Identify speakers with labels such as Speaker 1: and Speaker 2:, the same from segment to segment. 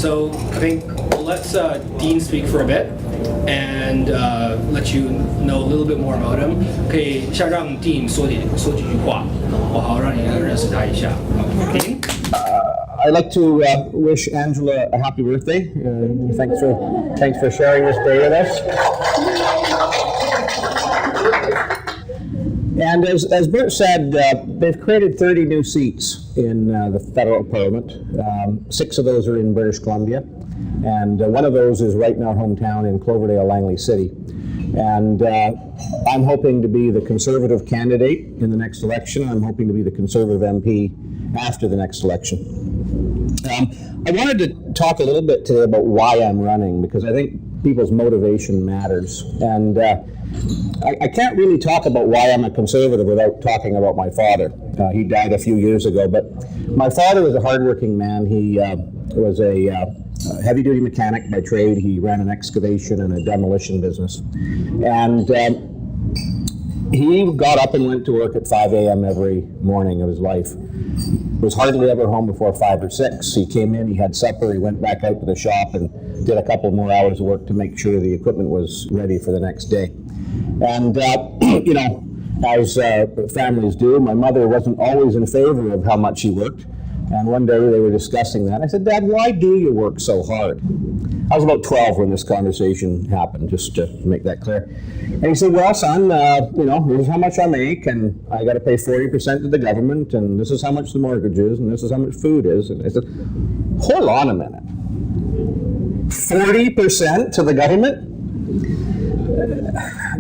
Speaker 1: So I think let's Dean speak for a bit and let you know a little bit more about him. 可以先让 Dean 说几句话，好让你认识他一下。Dean?
Speaker 2: I'd like to wish Angela a happy birthday. Thanks for sharing this day with us. And as Bert said, they've created 30 new seats in the federal parliament. 6 of those are in British Columbia, and one of those is right in our hometown in Cloverdale-Langley City. And I'm hoping to be the Conservative candidate in the next election. I'm hoping to be the Conservative MP after the next election. I wanted to talk a little bit today about why I'm running, because I think people's motivation matters. And I can't really talk about why I'm a Conservative without talking about my father. He died a few years ago, but my father was a hardworking man. He was a heavy-duty mechanic by trade. He ran an excavation and a demolition business. And he got up and went to work at 5 a.m. every morning of his life. Was hardly ever home before 5 or 6. He came in, he had supper, he went back out to the shop and did a couple more hours of work to make sure the equipment was ready for the next day. And, you know, as families do, my mother wasn't always in favor of how much he worked. And one day they were discussing that. I said, Dad, why do you work so hard? I was about 12 when this conversation happened, just to make that clear. And he said, well, son, you know, this is how much I make, and I got to pay 40% to the government, and this is how much the mortgage is, and this is how much food is. And I said, hold on a minute. 40% to the government?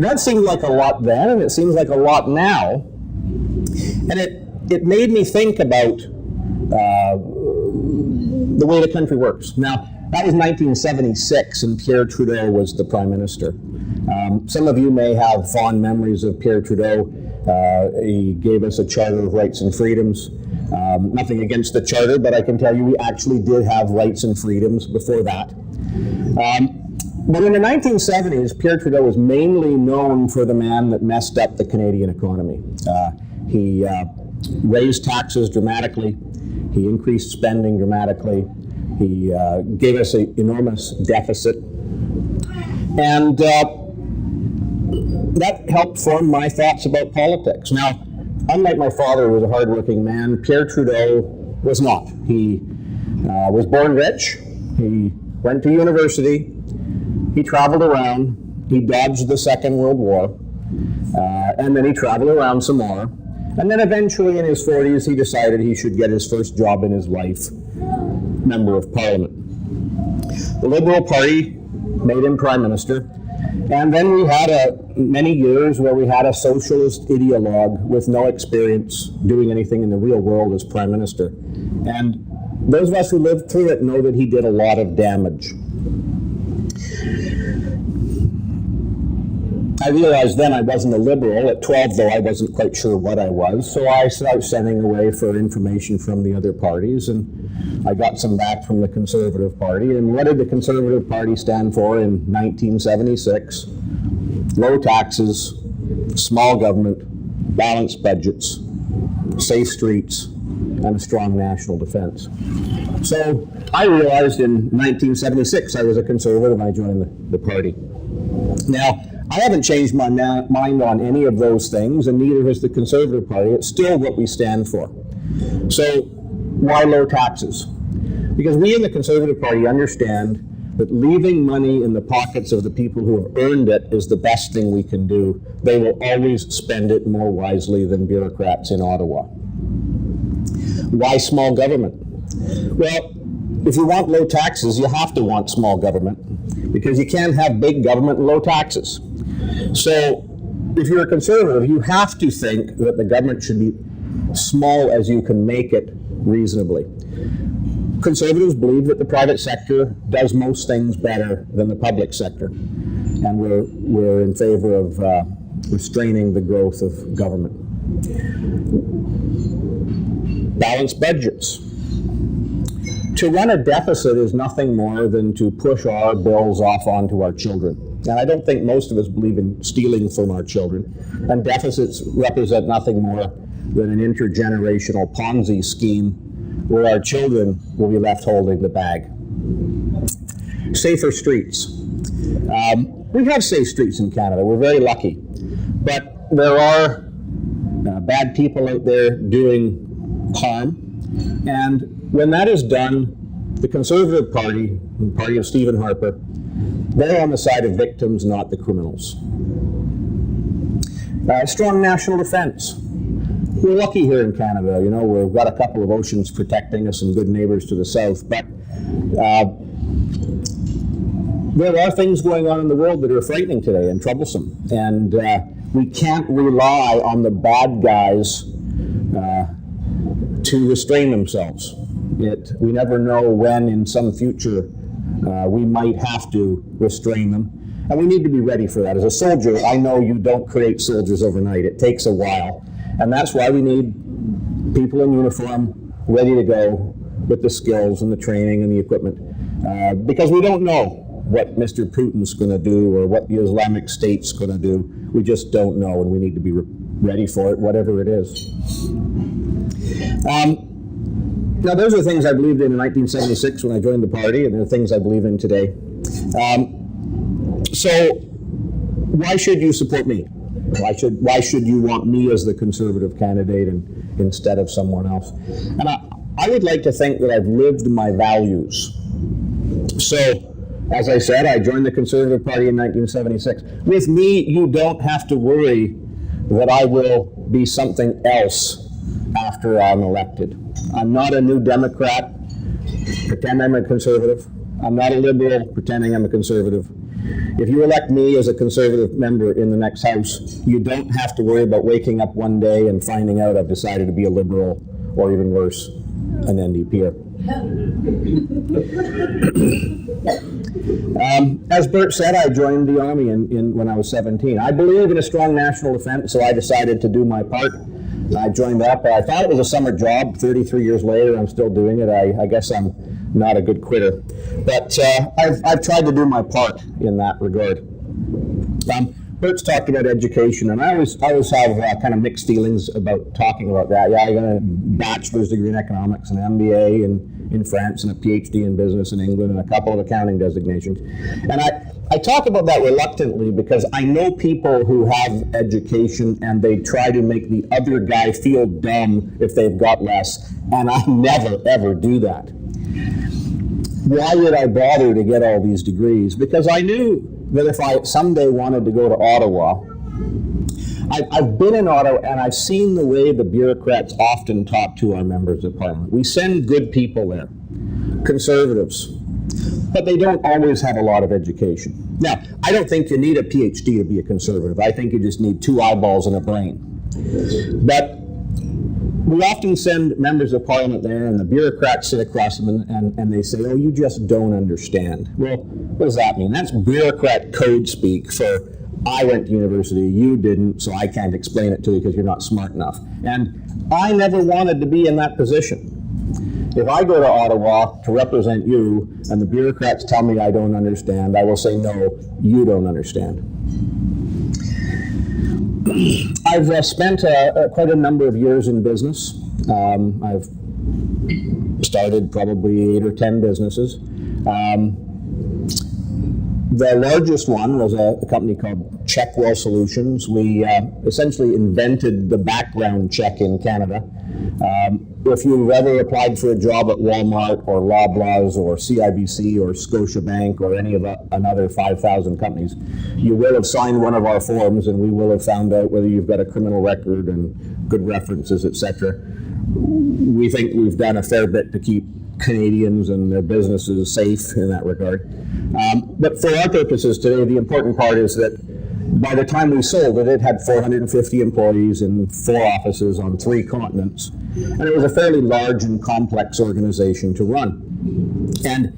Speaker 2: That seemed like a lot then, and it seems like a lot now. And it made me think about the way the country works. Now, that was 1976, and Pierre Trudeau was the Prime Minister. Some of you may have fond memories of Pierre Trudeau. He gave us a Charter of Rights and Freedoms. Nothing against the Charter, but I can tell you we actually did have rights and freedoms before that. But in the 1970s, Pierre Trudeau was mainly known for the man that messed up the Canadian economy. He raised taxes dramatically. He increased spending dramatically. He gave us an enormous deficit. And that helped form my thoughts about politics. Now, unlike my father, who was a hardworking man, Pierre Trudeau was not. He was born rich. He went to university. He traveled around. He dodged the Second World War. And then he traveled around some more. And then eventually in his 40s, he decided he should get his first job in his life, Member of Parliament. The Liberal Party made him Prime Minister. And then we had many years where we had a socialist ideologue with no experience doing anything in the real world as Prime Minister. And those of us who lived through it know that he did a lot of damage. I realized then I wasn't a liberal. At 12, though, I wasn't quite sure what I was. So I started sending away for information from the other parties, and I got some back from the Conservative Party. And what did the Conservative Party stand for in 1976? Low taxes, small government, balanced budgets, safe streets, and a strong national defense. So I realized in 1976 I was a Conservative, and I joined the party. Now, I haven't changed my mind on any of those things, and neither has the Conservative Party. It's still what we stand for. So, why low taxes? Because we in the Conservative Party understand that leaving money in the pockets of the people who have earned it is the best thing we can do. They will always spend it more wisely than bureaucrats in Ottawa. Why small government? Well, if you want low taxes, you have to want small government, because you can't have big government and low taxes. So if you're a Conservative, you have to think that the government should be small as you can make it reasonably. Conservatives believe that the private sector does most things better than the public sector, and we're in favor of restraining the growth of government. Balanced budgets. To run a deficit is nothing more than to push our bills off onto our children. And I don't think most of us believe in stealing from our children. And deficits represent nothing more than an intergenerational Ponzi scheme where our children will be left holding the bag. Safer streets. We have safe streets in Canada. We're very lucky. But there are bad people out there doing harm. And when that is done, the Conservative Party, the party of Stephen Harper, they're on the side of victims, not the criminals. Strong national defense. We're lucky here in Canada. You know, we've got a couple of oceans protecting us and good neighbors to the south, but there are things going on in the world that are frightening today and troublesome, and we can't rely on the bad guys to restrain themselves. We never know when in some future we might have to restrain them, and we need to be ready for that. As a soldier, I know you don't create soldiers overnight. It takes a while, and that's why we need people in uniform ready to go with the skills and the training and the equipment, because we don't know what Mr. Putin's going to do or what the Islamic State's going to do. We just don't know, and we need to be ready for it, whatever it is. Now, those are things I believed in 1976 when I joined the party, and they're things I believe in today. So, why should you support me? Why should you want me as the Conservative candidate instead of someone else? And I would like to think that I've lived my values. So, as I said, I joined the Conservative Party in 1976. With me, you don't have to worry that I will be something else after I'm elected. I'm not a New Democrat, pretend I'm a Conservative. I'm not a Liberal, pretending I'm a Conservative. If you elect me as a Conservative member in the next House, you don't have to worry about waking up one day and finding out I've decided to be a Liberal, or even worse, an NDPer. As Bert said, I joined the Army when I was 17. I believe in a strong national defense, so I decided to do my part. I joined up. I thought it was a summer job. 33 years later, I'm still doing it. I guess I'm not a good quitter. But I've tried to do my part in that regard. Bert's talked about education, and I always have kind of mixed feelings about talking about that. Yeah, I got a bachelor's degree in economics, an MBA in France, and a PhD in business in England, and a couple of accounting designations. And I talk about that reluctantly because I know people who have education and they try to make the other guy feel dumb if they've got less, and I never, ever do that. Why would I bother to get all these degrees? Because I knew that if I someday wanted to go to Ottawa, I've been in Ottawa and I've seen the way the bureaucrats often talk to our members of parliament. We send good people there, Conservatives, but they don't always have a lot of education. Now, I don't think you need a PhD to be a Conservative. I think you just need 2 eyeballs and a brain. But we often send members of parliament there, and the bureaucrats sit across them and they say, oh, you just don't understand. Well, what does that mean? That's bureaucrat code speak for, I went to university, you didn't, so I can't explain it to you because you're not smart enough. And I never wanted to be in that position. If I go to Ottawa to represent you and the bureaucrats tell me I don't understand, I will say, no, you don't understand. I've spent quite a number of years in business. I've started probably 8 or 10 businesses. The largest one was a company called Checkwell Solutions. We essentially invented the background check in Canada. If you've ever applied for a job at Walmart or Loblaws or CIBC or Scotiabank or any of another 5,000 companies, you will have signed one of our forms, and we will have found out whether you've got a criminal record and good references, etc. We think we've done a fair bit to keep Canadians and their businesses safe in that regard. But for our purposes today, the important part is that by the time we sold it, it had 450 employees in 4 offices on 3 continents. And it was a fairly large and complex organization to run. And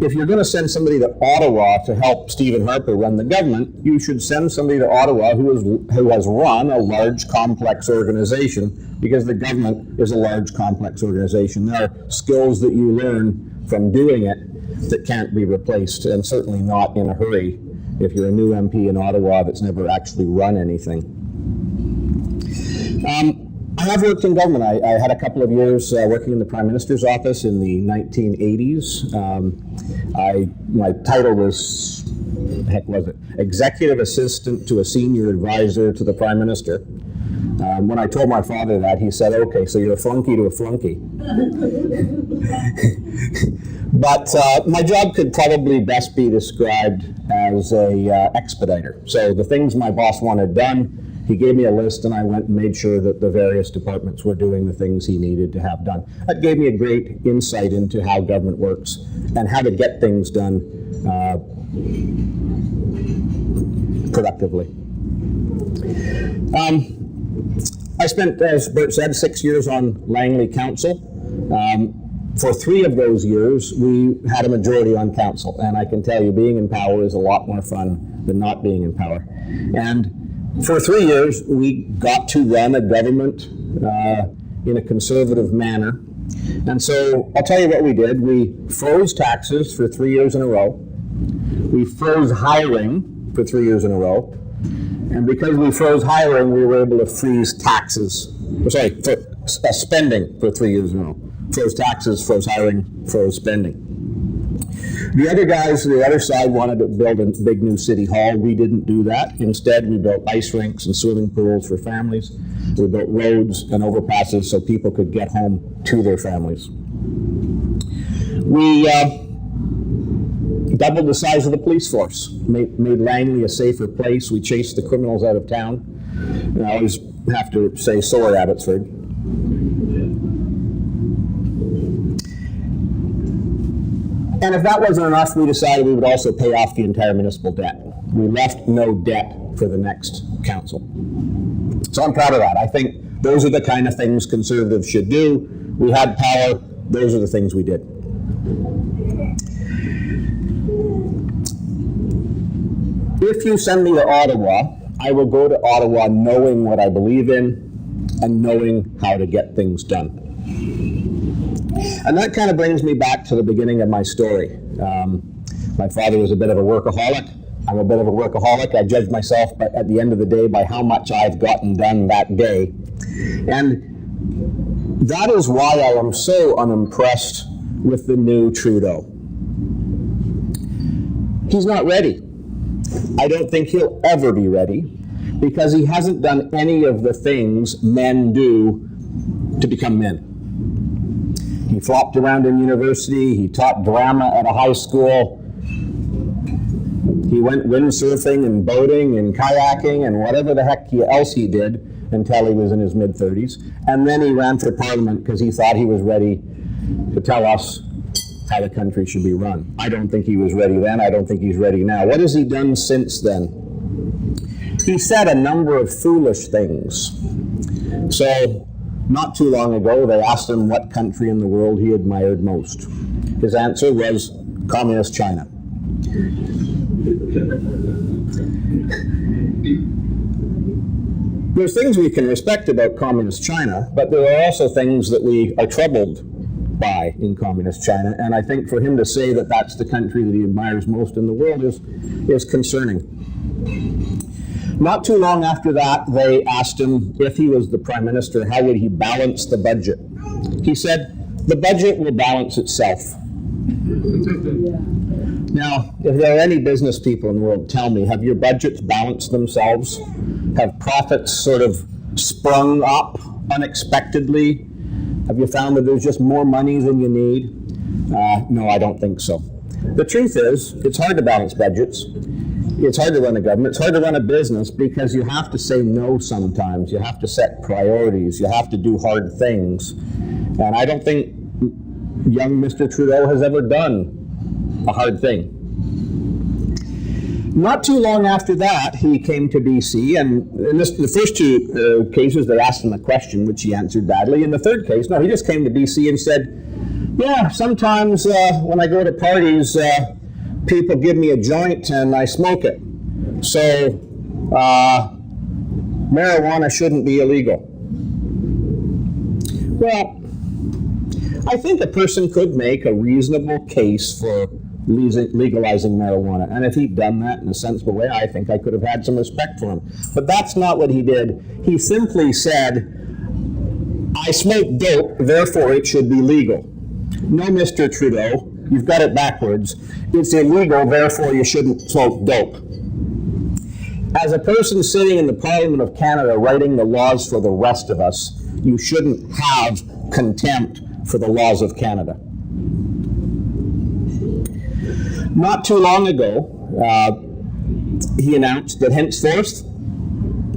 Speaker 2: if you're going to send somebody to Ottawa to help Stephen Harper run the government, you should send somebody to Ottawa who has run a large, complex organization, because the government is a large, complex organization. There are skills that you learn from doing it that can't be replaced, and certainly not in a hurry if you're a new MP in Ottawa that's never actually run anything. I have worked in government. I had a couple of years working in the Prime Minister's office in the 1980s. My title was, the heck was it? Executive Assistant to a Senior Advisor to the Prime Minister. When I told my father that, he said, okay, so you're a flunky to a flunky. But my job could probably best be described as a expediter. So the things my boss wanted done, he gave me a list and I went and made sure that the various departments were doing the things he needed to have done. That gave me a great insight into how government works and how to get things done productively. I spent, as Bert said, 6 years on Langley Council. For 3 of those years, we had a majority on council, and I can tell you, being in power is a lot more fun than not being in power. And for 3 years, we got to run a government in a conservative manner. And so I'll tell you what we did. We froze taxes for 3 years in a row. We froze hiring for 3 years in a row. And because we froze hiring, we were able to freeze spending for 3 years in a row. Froze taxes, froze hiring, froze spending. The other guys, the other side, wanted to build a big new city hall. We didn't do that. Instead, we built ice rinks and swimming pools for families. We built roads and overpasses so people could get home to their families. We doubled the size of the police force, made Langley a safer place. We chased the criminals out of town. And I always have to say sorry, Abbotsford. And if that wasn't enough, we decided we would also pay off the entire municipal debt. We left no debt for the next council. So I'm proud of that. I think those are the kind of things Conservatives should do. We had power. Those are the things we did. If you send me to Ottawa, I will go to Ottawa knowing what I believe in and knowing how to get things done. And that kind of brings me back to the beginning of my story. My father was a bit of a workaholic. I'm a bit of a workaholic. I judge myself at the end of the day by how much I've gotten done that day. And that is why I am so unimpressed with the new Trudeau. He's not ready. I don't think he'll ever be ready because he hasn't done any of the things men do to become men. He flopped around in university, he taught drama at a high school, he went windsurfing and boating and kayaking and whatever the heck else he did until he was in his mid-30s. And then he ran for Parliament because he thought he was ready to tell us how the country should be run. I don't think he was ready then, I don't think he's ready now. What has he done since then? He said a number of foolish things. So, not too long ago, they asked him what country in the world he admired most. His answer was Communist China. There's things we can respect about Communist China, but there are also things that we are troubled by in Communist China, and I think for him to say that that's the country that he admires most in the world is concerning. Not too long after that, they asked him if he was the Prime Minister, how would he balance the budget? He said, the budget will balance itself. Now, if there are any business people in the world, tell me, have your budgets balanced themselves? Have profits sort of sprung up unexpectedly? Have you found that there's just more money than you need? No, I don't think so. The truth is, it's hard to balance budgets. It's hard to run a government. It's hard to run a business because you have to say no sometimes. You have to set priorities. You have to do hard things. And I don't think young Mr. Trudeau has ever done a hard thing. Not too long after that, he came to BC, and in the first 2 cases, they asked him a question, which he answered badly. In the third case, no, he just came to BC and said, yeah, sometimes when I go to parties, people give me a joint and I smoke it. So, marijuana shouldn't be illegal. Well, I think a person could make a reasonable case for legalizing marijuana. And if he'd done that in a sensible way, I think I could have had some respect for him. But that's not what he did. He simply said, I smoke dope, therefore it should be legal. No, Mr. Trudeau, You've got it backwards. It's illegal, therefore you shouldn't smoke dope. As a person sitting in the Parliament of Canada writing the laws for the rest of us, you shouldn't have contempt for the laws of Canada. Not too long ago, he announced that henceforth,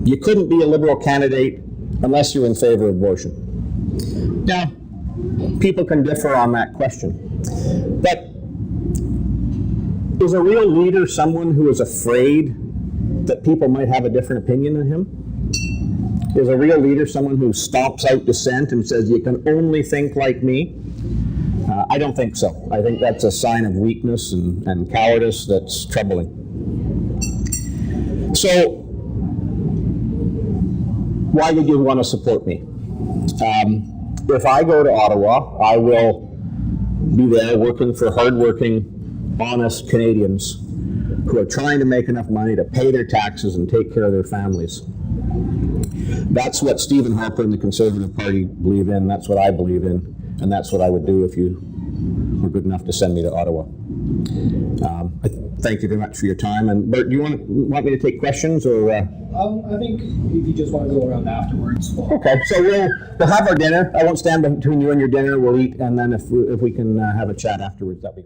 Speaker 2: you couldn't be a Liberal candidate unless you're in favor of abortion. Now, people can differ on that question. But is a real leader someone who is afraid that people might have a different opinion than him? Is a real leader someone who stomps out dissent and says, you can only think like me? I don't think so. I think that's a sign of weakness and cowardice that's troubling. So, why would you want to support me? If I go to Ottawa, I will be there working for hardworking, honest Canadians who are trying to make enough money to pay their taxes and take care of their families. That's what Stephen Harper and the Conservative Party believe in, that's what I believe in, and that's what I would do if you were good enough to send me to Ottawa. I thank you very much for your time. And Bert, do you want me to take questions, or?
Speaker 1: I think if you just want to go around afterwards.
Speaker 2: Okay, so we'll have our dinner. I won't stand between you and your dinner. We'll eat, and then if we can have a chat afterwards, that'd be great.